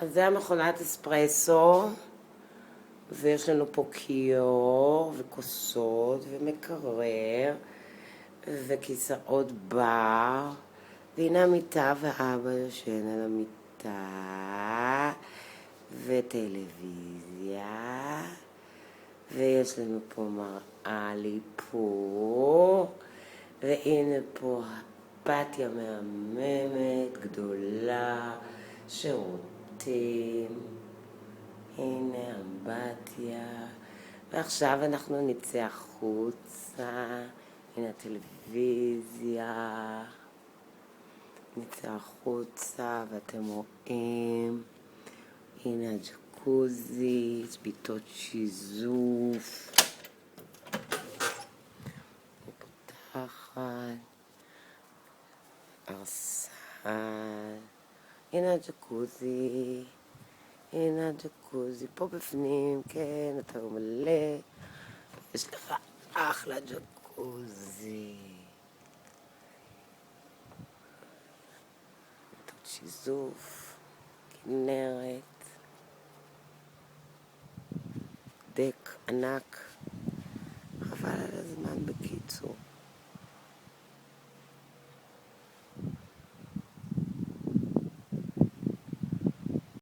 אז זה המכונת אספרסו, ויש לנו פה כיור, וכוסות, ומקרר, וכיסאות בר, והנה המיטה ואבא יושן על המיטה, וטלוויזיה, ויש לנו פה מראה לאיפור, והנה פה פתיה מהממת, גדולה, שירותים, הנה אמבטיה, ועכשיו אנחנו נצא החוצה, הנה הטלוויזיה, נצא החוצה ואתם רואים, הנה הג'קוזי, יש ביתות שיזוף, פותחת, ארסל, הנה הג'קוזי, הנה הג'קוזי, פה בפנים, כן, אתה מלא, יש לך אחלה ג'קוזי. ביתות שיזוף, כנרת, דק ענק.